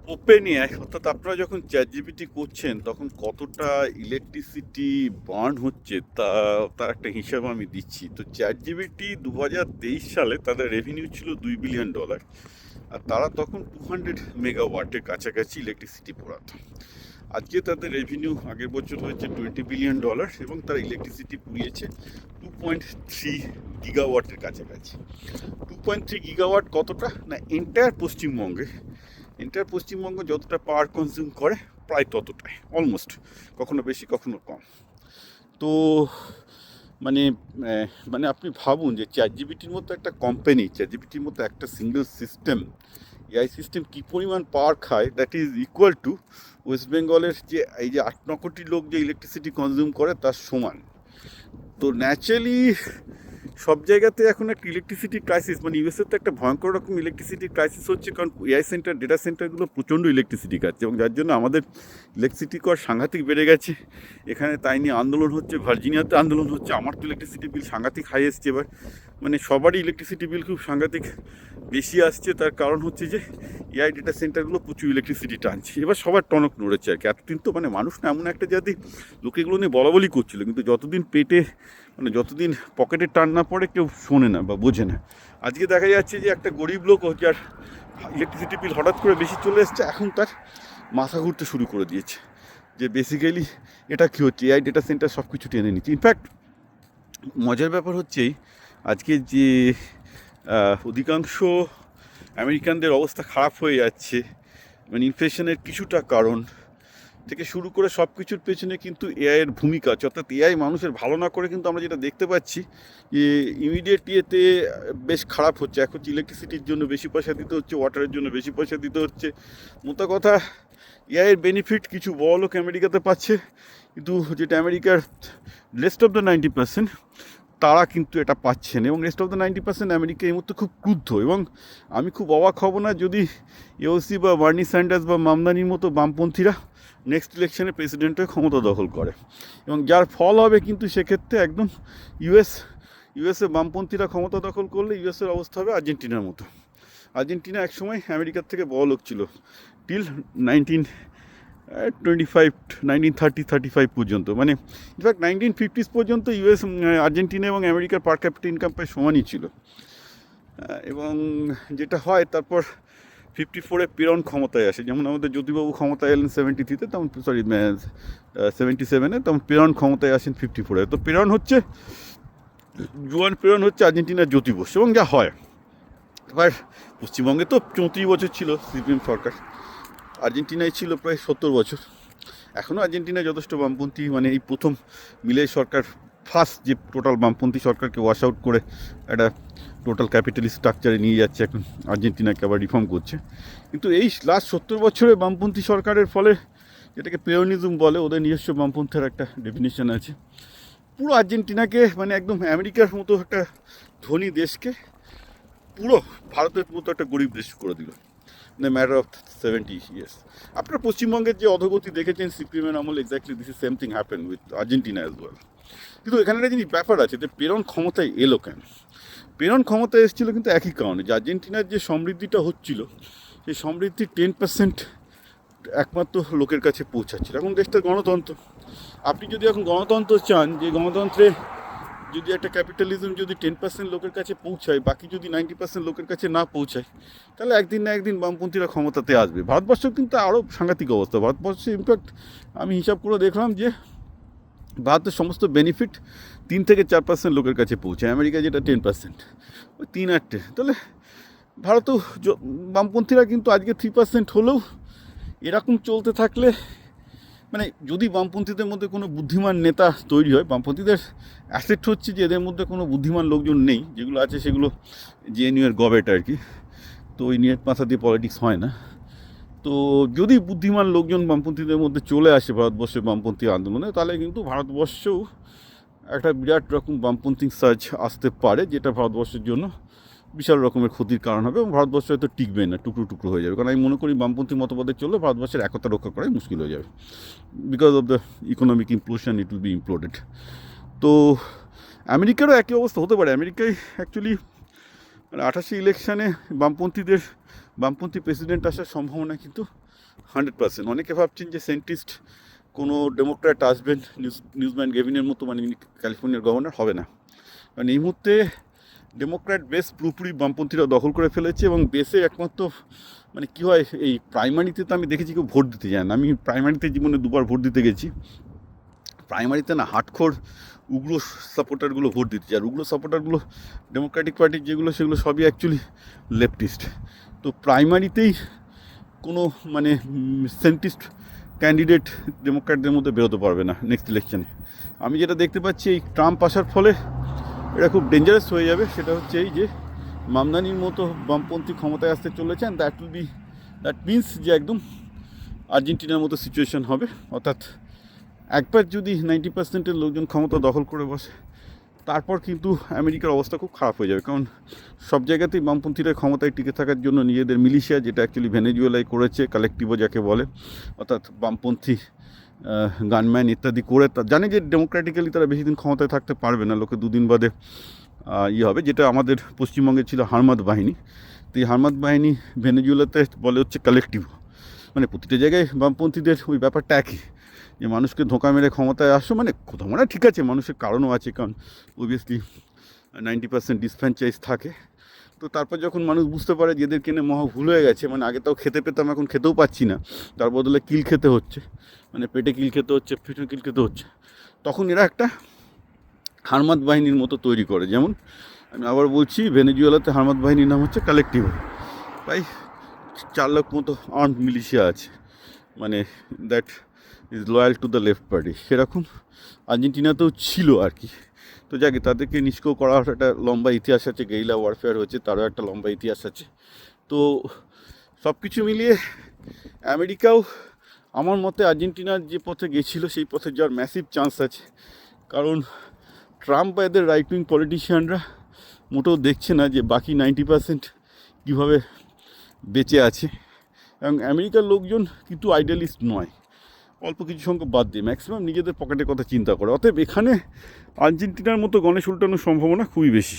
Open AI অর্থাৎ আপনারা যখন চ্যাট জিপিটি করছেন তখন কতটা ইলেকট্রিসিটি বার্ন হচ্ছে তার একটা হিসাব আমি দিচ্ছি। তো চ্যাট জিপিটি 2023 সালে তাদের রেভিনিউ ছিল $2 বিলিয়ন, আর তারা তখন 200 মেগাওয়াটের কাছাকাছি ইলেকট্রিসিটি পোড়াতো। আজকে তাদের রেভিনিউ আগের বছর হয়েছে $20 বিলিয়ন, এবং তারা ইলেকট্রিসিটি পুড়িয়েছে 2.3 গিগাওয়াটের কাছাকাছি। 2.3 গিগাওয়াট কতটা না, এন্টায়ার পশ্চিমবঙ্গ যতটা পাওয়ার কনজিউম করে প্রায় ততটাই, অলমোস্ট, কখনো বেশি কখনো কম। তো মানে মানে আপনি ভাবুন যে চ্যাট জিপিটির মতো একটা কোম্পানি, চ্যাট জিপিটির মতো একটা সিঙ্গেল সিস্টেম, এআই সিস্টেম কী পরিমাণ পাওয়ার খায়, that is equal to West বেঙ্গলের যে এই যে 8-9 কোটি লোক যে ইলেকট্রিসিটি কনজিউম করে তার সমান। তো ন্যাচারালি সব জায়গাতে এখন একটা ইলেকট্রিসিটি ক্রাইসিস, মানে ইউএসএতে একটা ভয়ঙ্কর রকম ইলেকট্রিসিটি ক্রাইসিস হচ্ছে, কারণ এআই সেন্টার, ডেটা সেন্টারগুলো প্রচণ্ড ইলেকট্রিসিটি খাচ্ছে, এবং যার জন্য আমাদের ইলেকট্রিসিটি কর সাংঘাতিক বেড়ে গেছে। এখানে তাই নিয়ে আন্দোলন হচ্ছে, ভার্জিনিয়াতে আন্দোলন হচ্ছে। আমার তো ইলেকট্রিসিটি বিল সাংঘাতিক হাই এসছে এবার, মানে সবারই ইলেকট্রিসিটি বিল খুব সাংঘাতিক বেশি আসছে। তার কারণ হচ্ছে যে এআই ডেটা সেন্টারগুলো প্রচুর ইলেকট্রিসিটি টানছে। এবার সবার টনক নড়েছে আর কি। এতদিন তো মানে মানুষ না এমন একটা জাতি, লোক এগুলো নিয়ে বলাবলি করছিল, কিন্তু যতদিন পেটে মানে যতদিন পকেটে টান না পড়ে কেউ শোনে না বা বোঝে না। আজকে দেখা যাচ্ছে যে একটা গরিব লোক, যার ইলেকট্রিসিটি বিল হঠাৎ করে বেশি চলে এসছে, এখন তার মাথা ঘুরতে শুরু করে দিয়েছে যে বেসিক্যালি এটা কী হচ্ছে, এআই ডেটা সেন্টার সব কিছু টেনে নিচ্ছে। ইনফ্যাক্ট মজার ব্যাপার হচ্ছেই আজকে যে অধিকাংশ আমেরিকানদের অবস্থা খারাপ হয়ে যাচ্ছে, মানে ইনফ্লেশনের কিছুটা কারণ থেকে শুরু করে সব কিছুর পেছনে কিন্তু এআইয়ের ভূমিকা আছে। অর্থাৎ এআই মানুষের ভালো না করে কিন্তু আমরা যেটা দেখতে পাচ্ছি যে ইমিডিয়েট ইয়েতে বেশ খারাপ হচ্ছে। এখন হচ্ছে ইলেকট্রিসিটির জন্য বেশি পয়সা দিতে হচ্ছে, ওয়াটারের জন্য বেশি পয়সা দিতে হচ্ছে। মোটা কথা এআইয়ের বেনিফিট কিছু বড় লোক আমেরিকাতে পাচ্ছে, কিন্তু যেটা আমেরিকার রেস্ট অফ দ্য 90% তারা কিন্তু এটা পাচ্ছেন, এবং রেস্ট অফ দ্য 90% আমেরিকা এই মুহূর্তে খুব ক্রুদ্ধ। এবং আমি খুব অবাক হব না যদি এওসি বা বার্নি স্যান্ডার্স বা মামদানির মতো বামপন্থীরা নেক্সট ইলেকশনে প্রেসিডেন্টের ক্ষমতা দখল করে, এবং যার ফল হবে কিন্তু সেক্ষেত্রে একদম ইউএসএ বামপন্থীরা ক্ষমতা দখল করলে ইউএসের অবস্থা হবে আর্জেন্টিনার মতো। আর্জেন্টিনা একসময় আমেরিকার থেকে বড় লোক ছিল টিল 1935 পর্যন্ত, মানে ইনফ্যাক্ট 1950s পর্যন্ত আর্জেন্টিনা এবং আমেরিকার পার ক্যাপিটা ইনকাম প্রায় সমানই ছিল। এবং যেটা হয় তারপর 54-এ পেরন ক্ষমতায় আসে, যেমন আমাদের জ্যোতিবাবু ক্ষমতায় এলেন 73-তে, তখন 77-এ, তখন পেরন ক্ষমতায় আসেন 54-এ। তো পেরন হচ্ছে আর্জেন্টিনার জ্যোতি বোস, এবং যা হয় এবার পশ্চিমবঙ্গে তো 34 বছর ছিল সিপিএম সরকার, আর্জেন্টিনায় ছিল প্রায় 70 বছর। এখনও আর্জেন্টিনায় যথেষ্ট বামপন্থী, মানে এই প্রথম মিলের সরকার ফার্স্ট যে টোটাল বামপন্থী সরকারকে ওয়াশ আউট করে একটা টোটাল ক্যাপিটালিস্ট স্ট্রাকচারে নিয়ে যাচ্ছে, এখন আর্জেন্টিনাকে আবার রিফর্ম করছে। কিন্তু এই লাস্ট 70 বছরে বামপন্থী সরকারের ফলে, যেটাকে পেওনিজম বলে, ওদের নিজস্ব বামপন্থের একটা ডেফিনেশন আছে, পুরো আর্জেন্টিনাকে মানে একদম আমেরিকার মতো একটা ধনী দেশকে পুরো ভারতের মতো একটা গরিব দেশ করে দিল in a matter of 70 years. আপনার পশ্চিমবঙ্গের যে অধোগতি দেখেছেন সিপিএমের আমল, exactly this is same thing happen with Argentina as well. কিন্তু এখানে একটা জিনিস ব্যাপার আছে যে পেরন ক্ষমতায় এলো কেন? পেরন ক্ষমতায় এসেছিলো কিন্তু একই কারণে, যে আর্জেন্টিনার যে সমৃদ্ধিটা হচ্ছিল সেই সমৃদ্ধির 10% একমাত্র লোকের কাছে পৌঁছাচ্ছিল। এখন দেশটা গণতন্ত্র, আপনি যদি এখন গণতন্ত্র চান, যে গণতন্ত্রে যদি একটা ক্যাপিটালিজম যদি 10% লোকের কাছে পৌঁছায়, বাকি যদি 90% লোকের কাছে না পৌঁছায়, তাহলে একদিন না একদিন বামপন্থীরা ক্ষমতাতে আসবে। ভারতবর্ষ কিন্তু আরও সাংঘাতিক অবস্থা। ভারতবর্ষে ইনফ্যাক্ট আমি হিসাব করে দেখলাম যে ভারতের সমস্ত বেনিফিট 3-4% লোকের কাছে পৌঁছায়, আমেরিকা যেটা 10%, ওই 3-8। তাহলে ভারতেও বামপন্থীরা কিন্তু আজকে 3% হলেও এরকম চলতে থাকলে, মানে যদি বামপন্থীদের মধ্যে কোনো বুদ্ধিমান নেতা তৈরি হয়, বামপন্থীদের অ্যাসেট হচ্ছে যে এদের মধ্যে কোনো বুদ্ধিমান লোকজন নেই, যেগুলো আছে সেগুলো জেএনইউ এর গবেট আর কি। তো ওই নেট মাথা দিয়ে পলিটিক্স হয় না। তো যদি বুদ্ধিমান লোকজন বামপন্থীদের মধ্যে চলে আসে ভারতবর্ষের বামপন্থী আন্দোলনে, তাহলে কিন্তু ভারতবর্ষেও একটা বিরাট রকম বামপন্থী সার্চ আসতে পারে, যেটা ভারতবর্ষের জন্য বিশাল রকমের ক্ষতির কারণ হবে, এবং ভারতবর্ষ হয়তো টিকবে না, টুকরো টুকরো হয়ে যাবে। কারণ আমি মনে করি বামপন্থী মতবাদে চললে ভারতবর্ষের একতা রক্ষা করাই মুশকিল হয়ে যাবে, because of the economic implosion, it will be imploded. তো আমেরিকারও একই অবস্থা হতে পারে। আমেরিকায় অ্যাকচুয়ালি মানে 88 ইলেকশানে বামপন্থীদের বামপন্থী প্রেসিডেন্ট আসার সম্ভাবনা কিন্তু 100%। অনেকে ভাবছেন যে সেন্টিস্ট কোনো ডেমোক্র্যাট আসবেন, নিউজম্যান গেভিনের মতো, মানে ক্যালিফোর্নিয়ার গভর্নর হবে না। কারণ এই মুহূর্তে ডেমোক্র্যাট বেস পুরোপুরি বামপন্থীরা দখল করে ফেলেছে, এবং বেসে একমাত্র মানে কী হয়, এই প্রাইমারিতে তো আমি দেখেছি কেউ ভোট দিতে যায় না। আমি প্রাইমারিতে জীবনে 2বার ভোট দিতে গেছি। প্রাইমারিতে না হার্ডকোর উগ্র সাপোর্টারগুলো ভোট দিতে যায়, আর উগ্র সাপোর্টারগুলো ডেমোক্রেটিক পার্টির যেগুলো, সেগুলো সবই অ্যাকচুয়ালি লেফটিস্ট। তো প্রাইমারিতেই কোনো মানে সেন্টিস্ট ক্যান্ডিডেট ডেমোক্র্যাটদের মধ্যে বেরোতে পারবে না নেক্সট ইলেকশনে। আমি যেটা দেখতে পাচ্ছি, এই ট্রাম্প আসার ফলে এটা খুব ডেঞ্জারাস হয়ে যাবে। সেটা হচ্ছে এই যে মামদানির মতো বামপন্থী ক্ষমতায় আসতে চলেছে, অ্যান্ড দ্যাট মিনস যে একদম আর্জেন্টিনার মতো সিচুয়েশন হবে। অর্থাৎ একবার যদি 90%-এর লোকজন ক্ষমতা দখল করে বসে, তারপর কিন্তু আমেরিকার অবস্থা খুব খারাপ হয়ে যাবে। কারণ সব জায়গাতেই বামপন্থীরা ক্ষমতায় টিকে থাকার জন্য নিজেদের মিলিশিয়া, যেটা অ্যাকচুয়ালি ভেনেজুয়েলায় করেছে, কালেকটিভো যাকে বলে, অর্থাৎ বামপন্থী গানম্যান ইত্যাদি করে, জানে যে ডেমোক্রেটিক্যালি তারা বেশি দিন ক্ষমতায় থাকতে পারবে না, লোকে 2 দিন বাদে হবে। যেটা আমাদের পশ্চিমবঙ্গে ছিল হারমাদ বাহিনী। তো এই হারমাদ বাহিনী ভেনেজুয়েলাতে বলে হচ্ছে কালেকটিভো। মানে প্রতিটা জায়গায় বামপন্থীদের ওই ব্যাপারটা একই, যে মানুষকে ধোঁকা মেরে ক্ষমতায় আসো। মানে কোথাও মানে ঠিক আছে, মানুষের কারণও আছে, কারণ অবভিয়াসলি 90% ডিসফ্র্যাঞ্চাইজ থাকে। তো তারপর যখন মানুষ বুঝতে পারে যে এদের কেনে মহা ভুল হয়ে গেছে, মানে আগে তাও খেতে পেতাম, এখন খেতেও পাচ্ছি না, তার বদলে কিল খেতে হচ্ছে, মানে পেটে কিল খেতে হচ্ছে, পেটে কিল খেতে হচ্ছে, তখন এরা একটা হারমাদ বাহিনীর মতো তৈরি করে। যেমন আমি আবার বলছি, ভেনেজুয়েলাতে হারমাদ বাহিনীর নাম হচ্ছে কালেকটিভো। প্রায় 4 লাখ মতো আর্মড মিলিশিয়া আছে, মানে that is loyal to the left party. সেরকম আর্জেন্টিনাতেও ছিল আর কি। তো যাকে তাদেরকে নিষ্ক্রিয় করার একটা লম্বা ইতিহাস আছে, গেরিলা ওয়ারফেয়ার হয়েছে, তারও একটা লম্বা ইতিহাস আছে। তো সব কিছু মিলিয়ে আমেরিকাও আমার মতে আর্জেন্টিনার যে পথে গেছিলো সেই পথে যাওয়ার ম্যাসিভ চান্স আছে। কারণ ট্রাম্প বা এদের রাইট উইং পলিটিশিয়ানরা মোটেও দেখছে না যে বাকি 90% কীভাবে বেঁচে আছে। এবং আমেরিকার লোকজন কিন্তু আইডিয়ালিস্ট নয়, অল্প কিছু সংখ্যক বাদ দিয়ে ম্যাক্সিমাম নিজেদের পকেটের কথা চিন্তা করে। অতএব এখানে আর্জেন্টিনার মতো গণেশ উল্টানোর সম্ভাবনা খুবই বেশি।